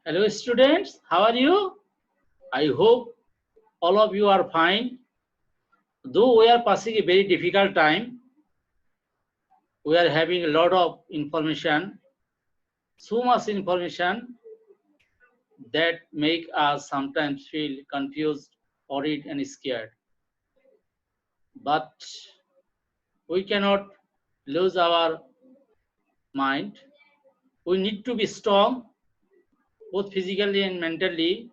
Hello students, how are you? I hope all of you are fine. Though we are passing a very difficult time, we are having a lot of information, so much information that make us sometimes feel confused, worried and scared. But we cannot lose our mind. We need to be strong, both physically and mentally.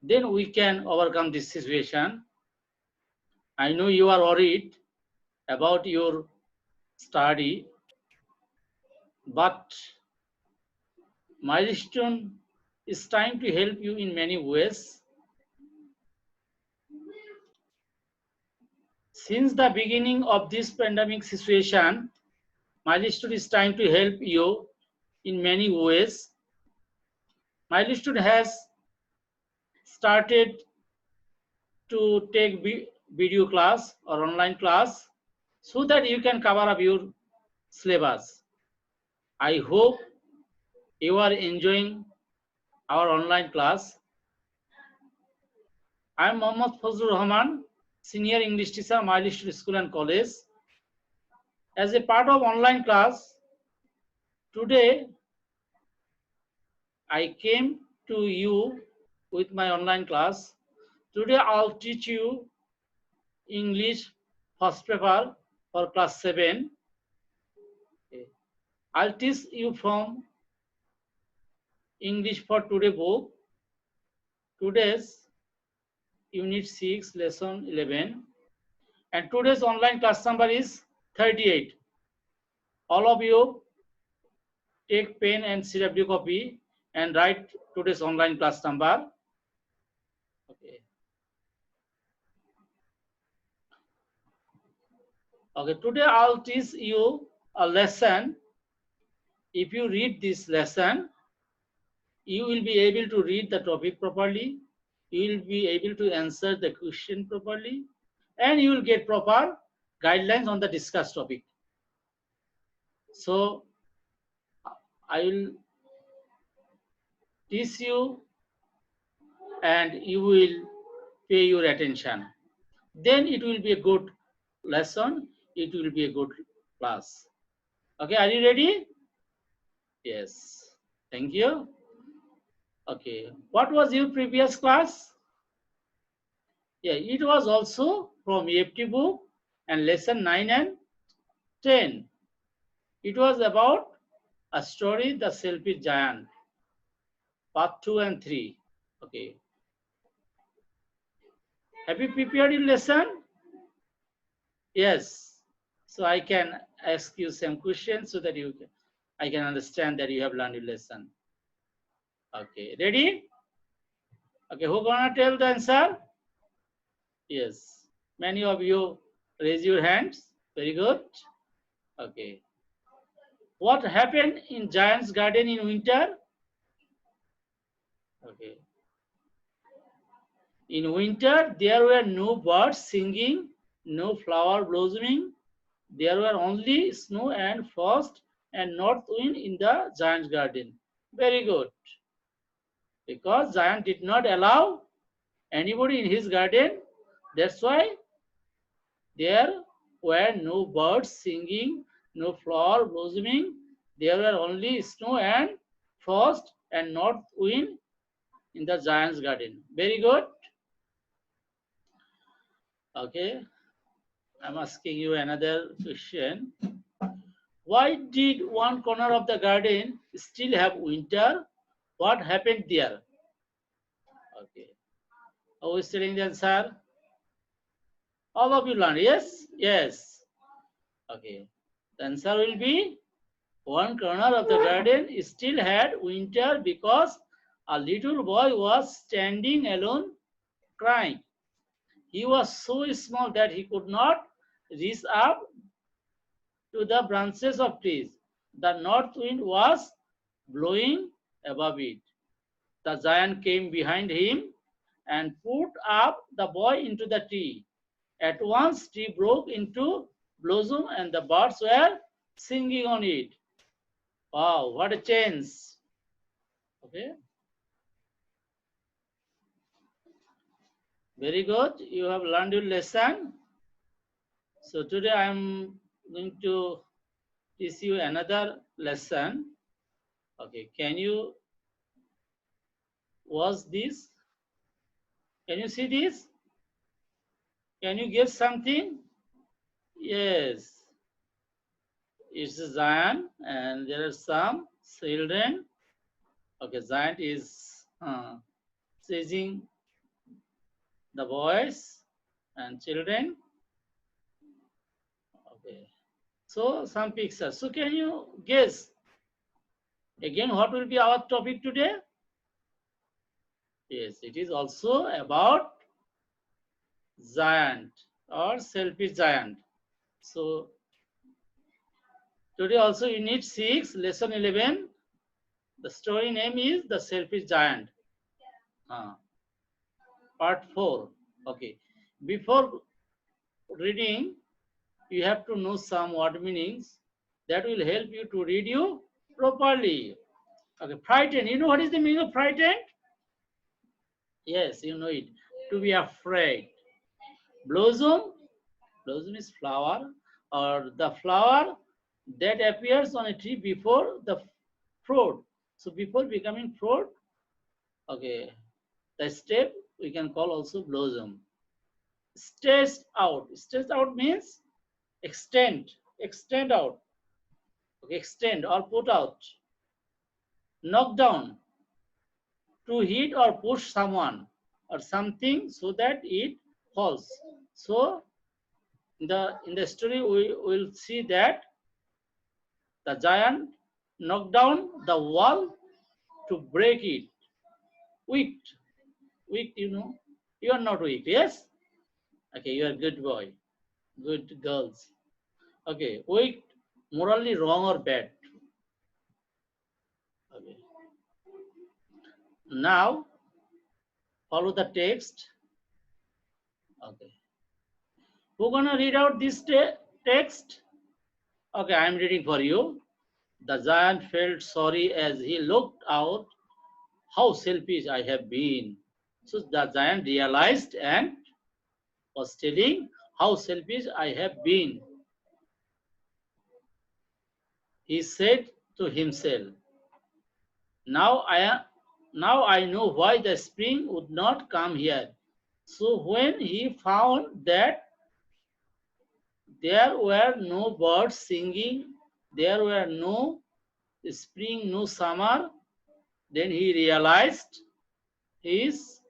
Then we can overcome this situation. I know you are worried about your study, but milestone is trying to help you in many ways. Since the beginning of this pandemic situation, milestone is trying to help you in many ways. Milestone has started to take video class or online class so that you can cover up your syllabus. I hope you are enjoying our online class. I am Fazlur Rahaman, Senior English Teacher, Milestone School and College. As a part of online class, today I came to you with my online class. Today I'll teach you English first paper for class 7. I'll teach you from English for today book. Today's Unit 6, Lesson 11. And today's online class number is 38. All of you take pen and CW copy and write today's online class number. Okay. Okay, today I'll teach you a lesson. If you read this lesson, you will be able to read the topic properly. You will be able to answer the question properly, and you will get proper guidelines on the discussed topic. So I will teach you and you will pay your attention. Then it will be a good lesson. It will be a good class. Okay, are you ready? Yes. Thank you. Okay. What was your previous class? Yeah, it was also from EFT book and lesson 9 and 10. It was about a story, The Selfish Giant, part 2 and 3. Okay. Have you prepared your lesson? Yes. So I can ask you some questions so that I can understand that you have learned your lesson. Okay. Ready? Okay. Who gonna tell the answer? Yes. Many of you raise your hands. Very good. Okay. What happened in Giant's Garden in winter? Okay. In winter, there were no birds singing, no flower blossoming. There were only snow and frost and north wind in the Giant's garden. Very good. Because Giant did not allow anybody in his garden, that's why there were no birds singing, no flower blossoming. There were only snow and frost and north wind in the Giant's garden. Very good. Okay. I'm asking you another question. Why did one corner of the garden still have winter? What happened there? Okay. Who is telling the answer? All of you learn. Yes? Yes. Okay. The answer will be one corner of the garden still had winter because a little boy was standing alone crying. He was so small that he could not reach up to the branches of trees. The north wind was blowing above it. The giant came behind him and put up the boy into the tree. At once, tree broke into blossom and the birds were singing on it. Wow, what a change! Okay. Very good. You have learned your lesson. So today I am going to teach you another lesson. Okay. Can you watch this? Can you see this? Can you guess something? Yes. It's a giant and there are some children. Okay. Giant is chasing the boys and children. Okay. So some pictures. So can you guess again what will be our topic today? Yes, it is also about giant or selfish giant. So today also unit 6, lesson 11. The story name is The Selfish Giant. Part 4. Okay. Before reading, you have to know some word meanings that will help you to read you properly. Okay, frightened. You know what is the meaning of frightened? Yes, you know it. To be afraid. Blossom. Blossom is flower or the flower that appears on a tree before the fruit. So before becoming fruit, okay, the step we can call also blossom. Stretched out. Stretched out means extend, extend out, okay, extend or put out. Knock down, to hit or push someone or something so that it falls. So in the story we will see that the giant knocked down the wall to break it. Weak, weak, you know. You are not weak, yes? Okay, you are good boy, good girls. Okay, weak, morally wrong or bad. Okay. Now follow the text. Okay. Who gonna read out this text? Okay, I am reading for you. The giant felt sorry as he looked out. How selfish I have been. So the giant realized and was telling how selfish I have been. He said to himself, now I know why the spring would not come here. So when he found that there were no birds singing, there were no spring, no summer, then he realized his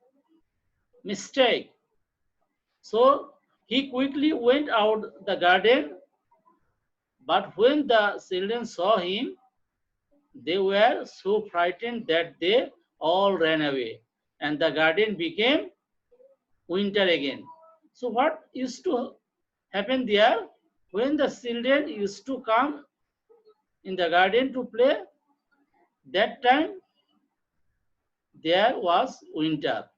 mistake. So he quickly went out the garden, but when the children saw him, they were so frightened that they all ran away, and the garden became winter again. So what used to happen there? When the children used to come in the garden to play, that time there was winter.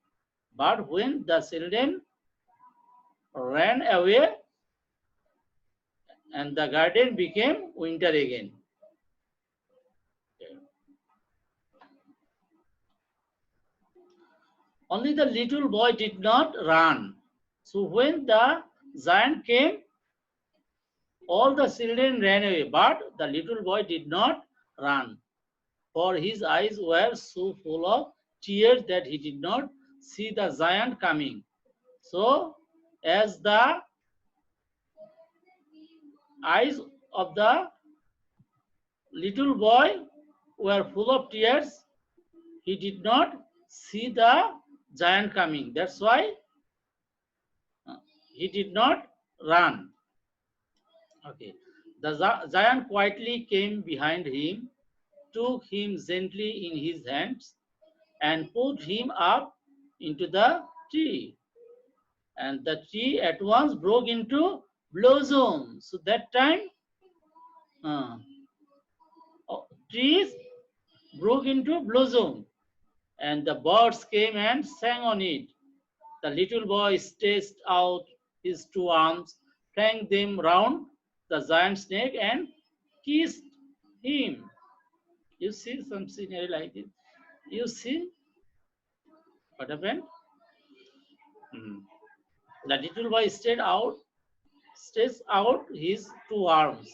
But when the children ran away and the garden became winter again. Only the little boy did not run. So when the giant came, all the children ran away, but the little boy did not run, for his eyes were so full of tears that he did not see the giant coming. So as the eyes of the little boy were full of tears, he did not see the giant coming. That's why he did not run. Okay. The giant quietly came behind him, took him gently in his hands, and put him up into the tree. And the tree at once broke into blossom. So that time, uh, trees broke into blossom, and the birds came and sang on it. The little boy stretched out his two arms, flung them round the giant's neck, and kissed him. You see some scenery like this. You see what happened? The little boy stretched out his two arms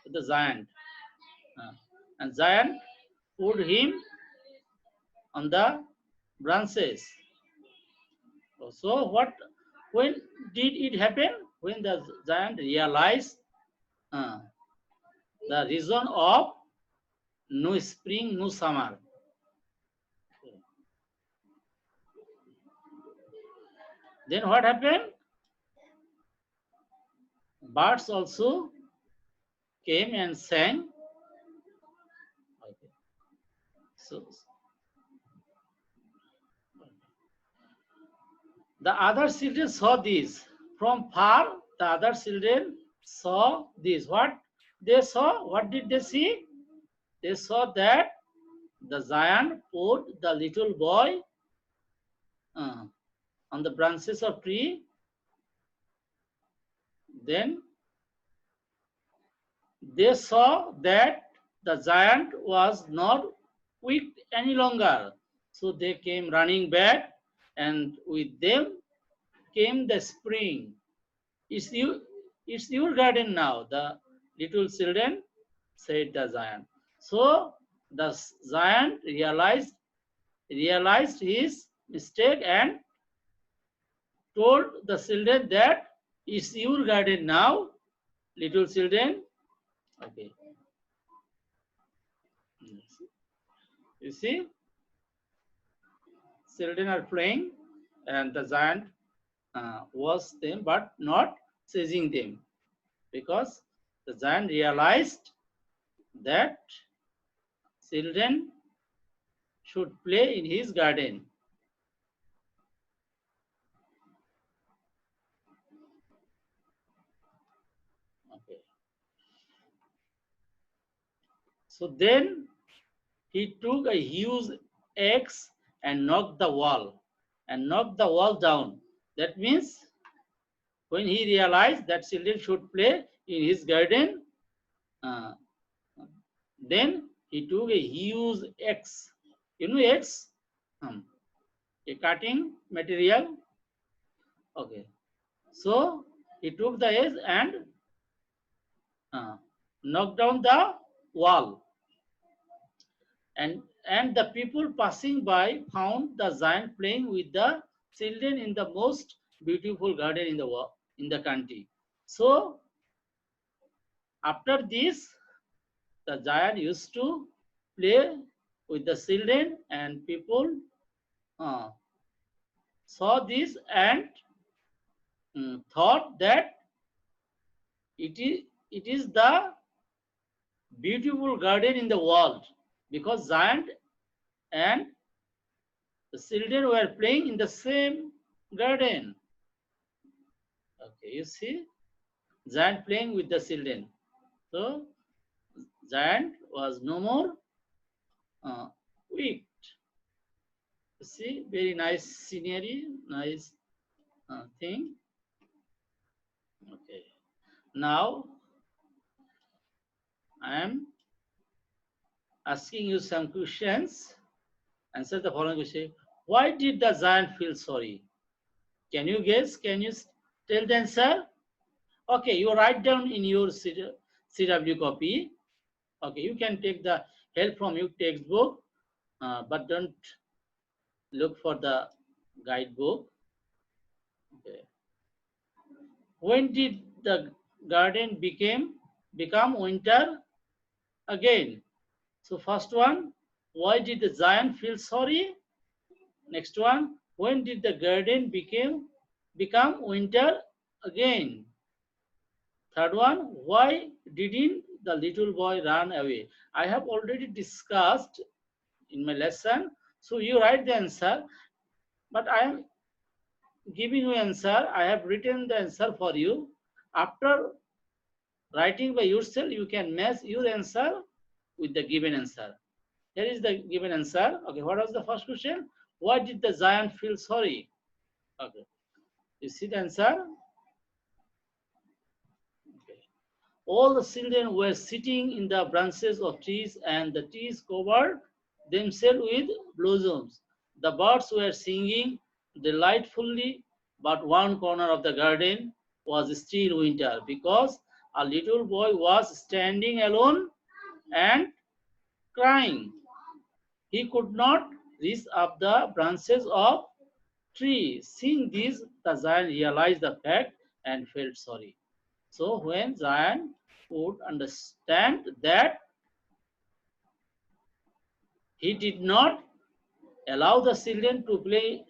to the giant, and giant put him on the branches. So what? When did it happen? When the giant realized uh, the reason of no spring, no summer. Then what happened? Birds also came and sang. Okay. So the other children saw this. From far, the other children saw this. What they saw? What did they see? They saw that the giant put the little boy uh, on the branches of tree. Then they saw that the giant was not weak any longer. So they came running back, and with them came the spring. It's your garden now, the little children, said the giant. So the giant realized his mistake and told the children that it's your garden now, little children. Okay. You see, children are playing, and the giant was them, but not chasing them, because the giant realized that children should play in his garden. Okay. So then he took a huge axe and knocked the wall down. That means when he realized that children should play in his garden, uh, then he took a huge axe. You know axe? A cutting material. Okay. So he took the axe and knocked down the wall. And the people passing by found the giant playing with the children in the most beautiful garden in the country. So after this, the giant used to play with the children, and people uh, saw this and thought that it is the beautiful garden in the world, because giant and the children were playing in the same garden. Okay, you see, giant playing with the children. So giant was no more weak. You see, very nice scenery, nice thing. Okay, now I am asking you some questions. Answer the following question. Why did the giant feel sorry? Can you guess? Can you tell the answer? Okay, you write down in your CW copy. Okay, you can take the help from your textbook, but don't look for the guidebook. Okay. When did the garden become winter again? So first one, why did the giant feel sorry? Next one, when did the garden become winter again? Third one, why didn't the little boy run away? I have already discussed in my lesson. So you write the answer, but I am giving you answer. I have written the answer for you. After writing by yourself, you can match your answer with the given answer. Here is the given answer. Okay, what was the first question? Why did the giant feel sorry? Okay, you see the answer? Okay. All the children were sitting in the branches of trees, and the trees covered themselves with blossoms. The birds were singing delightfully, but one corner of the garden was still winter because a little boy was standing alone and crying. He could not reach up the branches of tree. Seeing this, the giant realized the fact and felt sorry. So when giant would understand that he did not allow the children to play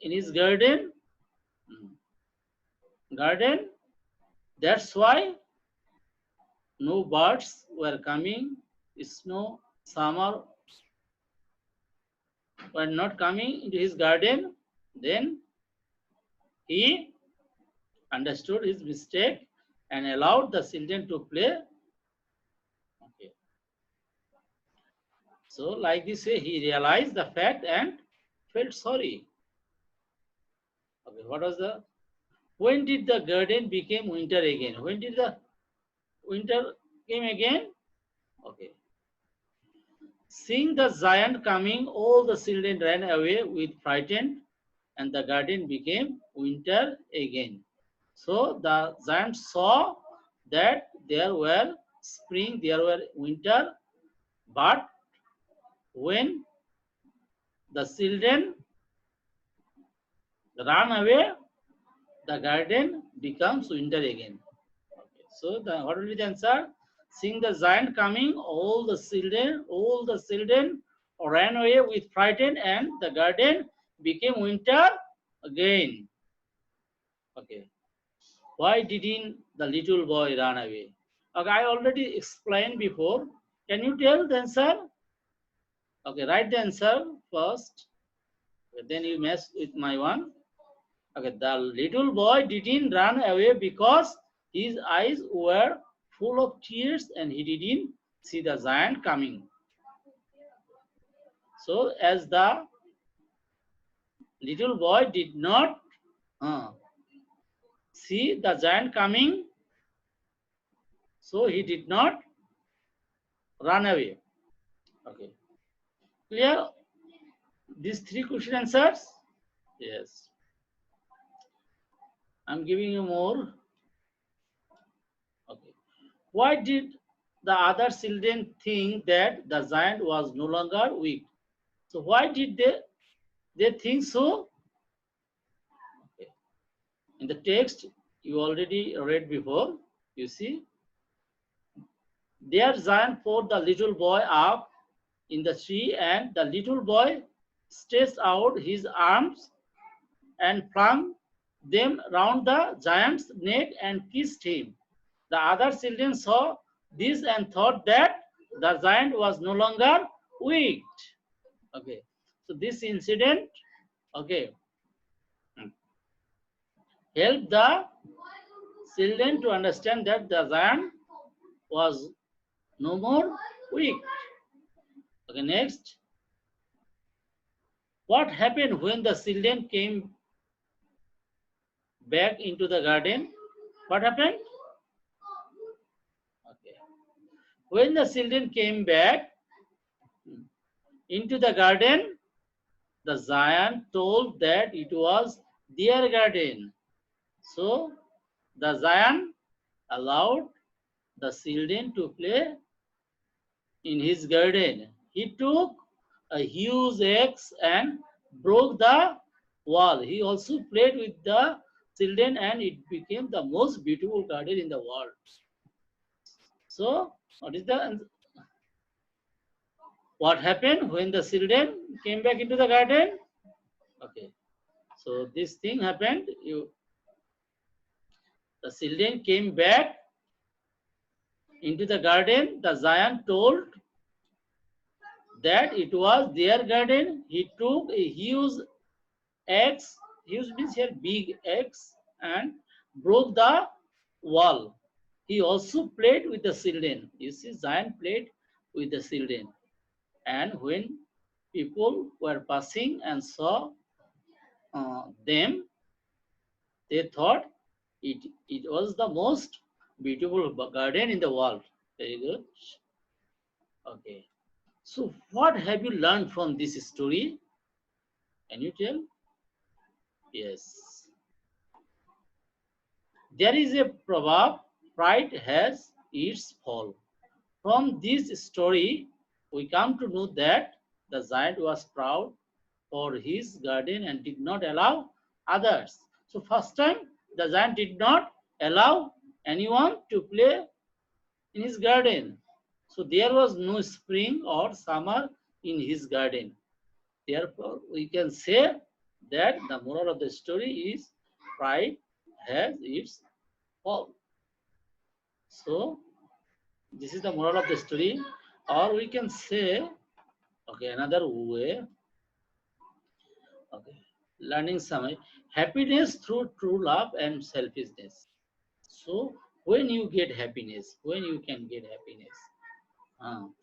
in his garden, that's why no birds were coming, snow, summer were not coming into his garden. Then he understood his mistake and allowed the children to play. Okay. So, like this way, he realized the fact and felt sorry. Okay, what was the? When did the garden become winter again? When did the winter came again? Okay. Seeing the giant coming, all the children ran away with frightened, and the garden became winter again. So the giant saw that there were spring, there were winter, but when the children run away, the garden becomes winter again. Okay. So what will be the answer? Seeing the giant coming, all the children ran away with frightened, and the garden became winter again. Okay. Why didn't the little boy run away? Okay, I already explained before. Can you tell the answer? Okay, write the answer first. Okay, then you mess with my one. Okay, the little boy didn't run away because his eyes were full of tears and he didn't see the giant coming. So, as the little boy did not see the giant coming, so he did not run away. Okay, clear? These three question answers? Yes. I'm giving you more. Okay. Why did the other children think that the giant was no longer weak? So why did they think so? Okay. In the text you already read before, you see, their giant put the little boy up in the tree, and the little boy stretched out his arms and flung them round the giant's neck and kissed him. The other children saw this and thought that the giant was no longer weak. Okay, so this incident, okay, helped the children to understand that the giant was no more weak. Okay, next, what happened when the children came back into the garden? What happened? Okay, when the children came back into the garden, the giant told that it was their garden. So the giant allowed the children to play in his garden. He took a huge axe and broke the wall. He also played with the children, and it became the most beautiful garden in the world. So what happened when the children came back into the garden? Okay. So this thing happened. The children came back into the garden. The giant told that it was their garden. He took a huge axe, huge means here big axe, and broke the wall. He also played with the children. You see, giant played with the children. And when people were passing and saw them, they thought it was the most beautiful garden in the world. Very good. Okay. So what have you learned from this story? Can you tell? Yes. There is a proverb, pride has its fall. From this story, we come to know that the giant was proud for his garden and did not allow others. So first time, the giant did not allow anyone to play in his garden. So there was no spring or summer in his garden. Therefore, we can say that the moral of the story is pride has its fall. So this is the moral of the story, or we can say, okay, another way, okay, learning some happiness through true love and selfishness. So when you get happiness, when you can get happiness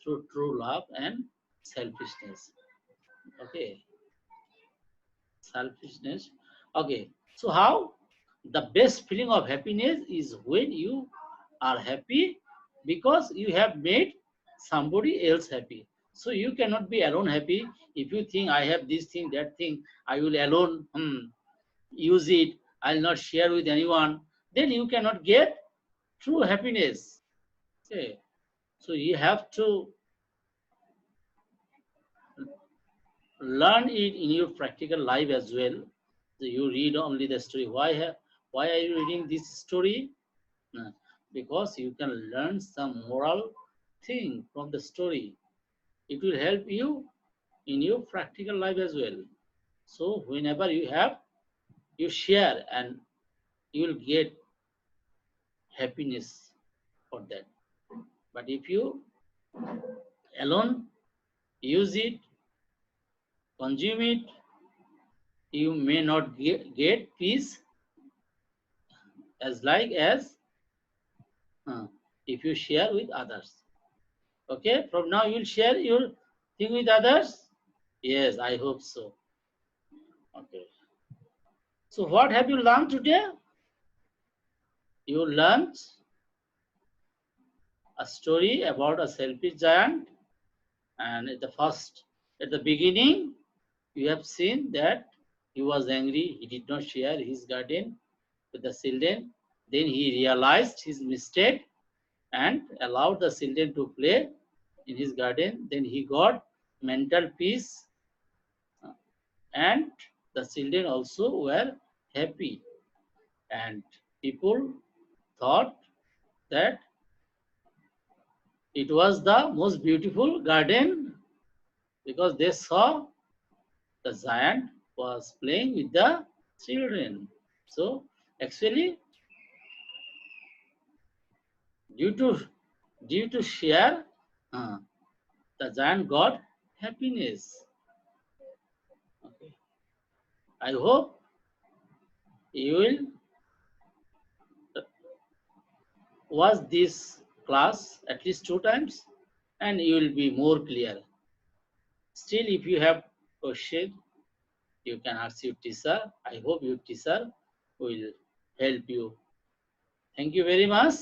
through true love and selfishness. Okay, selfishness. Okay, so how the best feeling of happiness is when you are happy because you have made somebody else happy. So you cannot be alone happy. If you think I have this thing, that thing, I will alone use it, I'll not share with anyone, then you cannot get true happiness. Okay, so you have to learn it in your practical life as well. So you read only the story. Why are you reading this story? No, because you can learn some moral thing from the story. It will help you in your practical life as well. So whenever you have, you share and you will get happiness for that. But if you alone use it, consume it, you may not get peace as like as if you share with others. Okay, from now you will share your thing with others. Yes, I hope so. Okay. So what have you learned today? You learned a story about a selfish giant, and at the beginning, you have seen that he was angry. He did not share his garden with the children. Then he realized his mistake and allowed the children to play in his garden. Then he got mental peace, and the children also were happy. And people thought that it was the most beautiful garden because they saw the giant was playing with the children. So actually, due to due to share, uh, the giant got happiness. Okay. I hope you will watch this class at least 2 times, and you will be more clear. Still, if you have question, you can ask your teacher. I hope your teacher will help you. Thank you very much.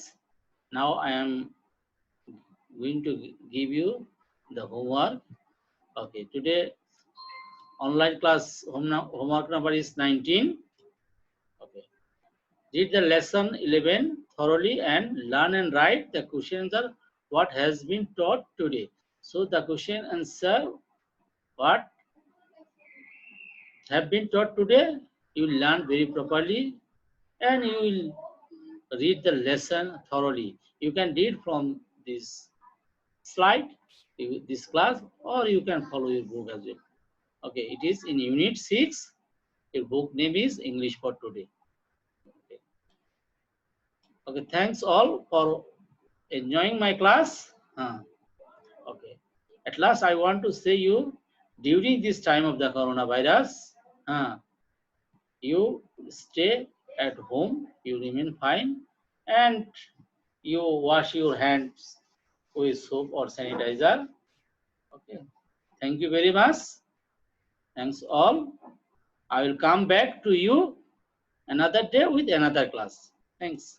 Now I am going to give you the homework. Okay, today online class homework number is 19. Okay, read the lesson 11 thoroughly and learn and write the question answer what has been taught today. So the question answer what have been taught today, you will learn very properly and you will read the lesson thoroughly. You can read from this slide, this class, or you can follow your book as well. Okay, it is in Unit 6. Your book name is English for Today. Okay, okay, thanks all for enjoying my class. Okay, at last I want to say you, during this time of the coronavirus, you stay at home, you remain fine, and you wash your hands with soap or sanitizer. Okay, thank you very much. Thanks all. I will come back to you another day with another class. Thanks.